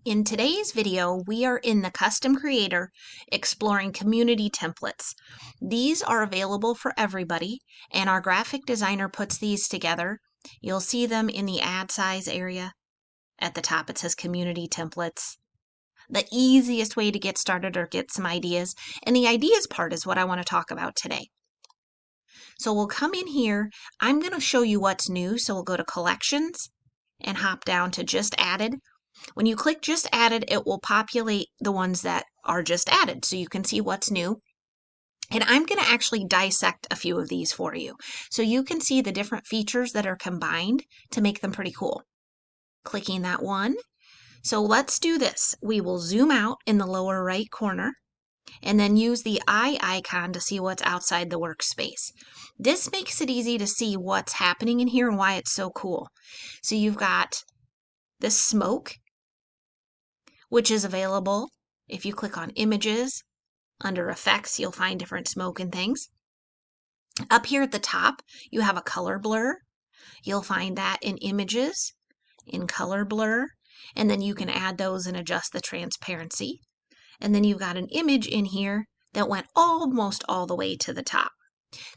In today's video, we are in the Custom Creator exploring community templates. These are available for everybody, and our graphic designer puts these together. You'll see them in the add size area. At the top, it says community templates. The easiest way to get started or get some ideas, and the ideas part is what I want to talk about today. So we'll come in here. I'm going to show you what's new. So we'll go to Collections and hop down to Just Added. When you click Just Added, it will populate the ones that are just added so you can see what's new. And I'm going to actually dissect a few of these for you so you can see the different features that are combined to make them pretty cool. Clicking that one. So let's do this. We will zoom out in the lower right corner and then use the eye icon to see what's outside the workspace. This makes it easy to see what's happening in here and why it's so cool. So you've got the smoke, which is available if you click on Images. Under Effects, you'll find different smoke and things. Up here at the top, you have a color blur. You'll find that in Images, in Color Blur, and then you can add those and adjust the transparency. And then you've got an image in here that went almost all the way to the top.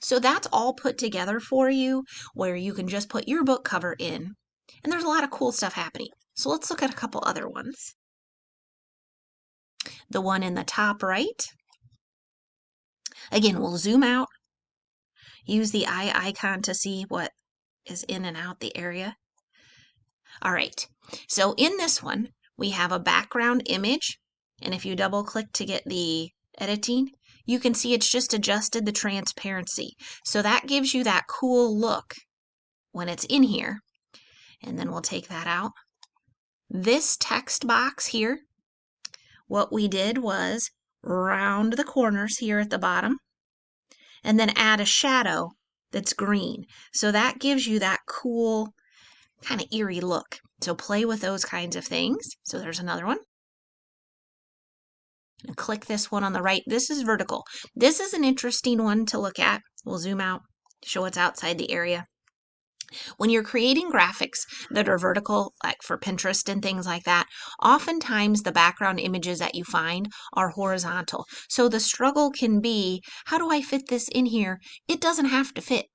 So that's all put together for you where you can just put your book cover in. And there's a lot of cool stuff happening. So let's look at a couple other ones. The one in the top right. Again, we'll zoom out, use the eye icon to see what is in and out the area. All right, so in this one, we have a background image, and if you double click to get the editing, you can see it's just adjusted the transparency. So that gives you that cool look when it's in here. And then we'll take that out. This text box here, what we did was round the corners here at the bottom and then add a shadow that's green. So that gives you that cool kind of eerie look. So play with those kinds of things. So there's another one. And click this one on the right. This is vertical. This is an interesting one to look at. We'll zoom out, show what's outside the area. When you're creating graphics that are vertical, like for Pinterest and things like that, oftentimes the background images that you find are horizontal. So the struggle can be, how do I fit this in here? It doesn't have to fit.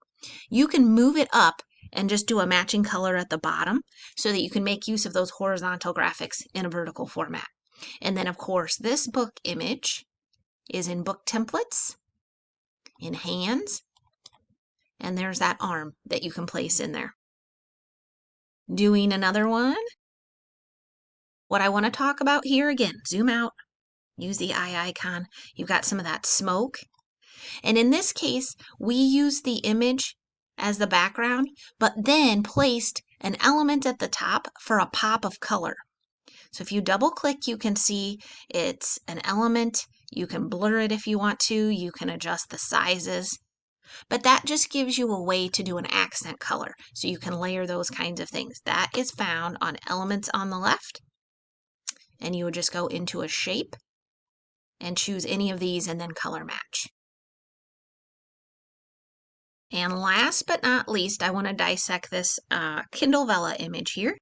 You can move it up and just do a matching color at the bottom so that you can make use of those horizontal graphics in a vertical format. And then, of course, this book image is in Book Templates, in Hands, and there's that arm that you can place in there. Doing another one. What I want to talk about here, again, zoom out, use the eye icon. You've got some of that smoke. And in this case, we used the image as the background, but then placed an element at the top for a pop of color. So if you double click, you can see it's an element. You can blur it if you want to. You can adjust the sizes. But that just gives you a way to do an accent color. So you can layer those kinds of things. That is found on Elements on the left. And you would just go into a shape and choose any of these and then color match. And last but not least, I want to dissect this Kindle Vella image here.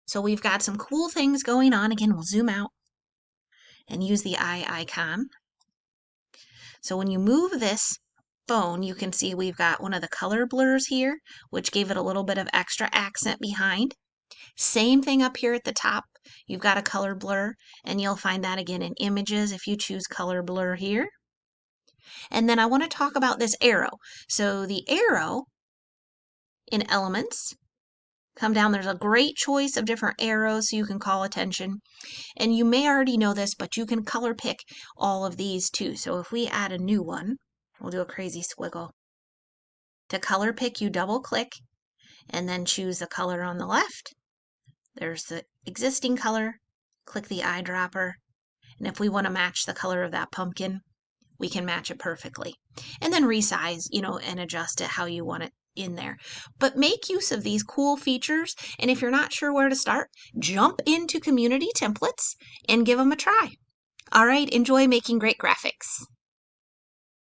So we've got some cool things going on. Again, we'll zoom out and use the eye icon. So when you move this phone, you can see we've got one of the color blurs here, which gave it a little bit of extra accent behind. Same thing up here at the top. You've got a color blur, and you'll find that again in Images if you choose color blur here. And then I want to talk about this arrow. So the arrow in Elements, come down, there's a great choice of different arrows so you can call attention. And you may already know this, but you can color pick all of these too. So if we add a new one, we'll do a crazy squiggle. To color pick, you double click and then choose the color on the left. There's the existing color. Click the eyedropper. And if we want to match the color of that pumpkin, we can match it perfectly. And then resize, and adjust it how you want it in there. But make use of these cool features. And if you're not sure where to start, jump into community templates and give them a try. All right, enjoy making great graphics.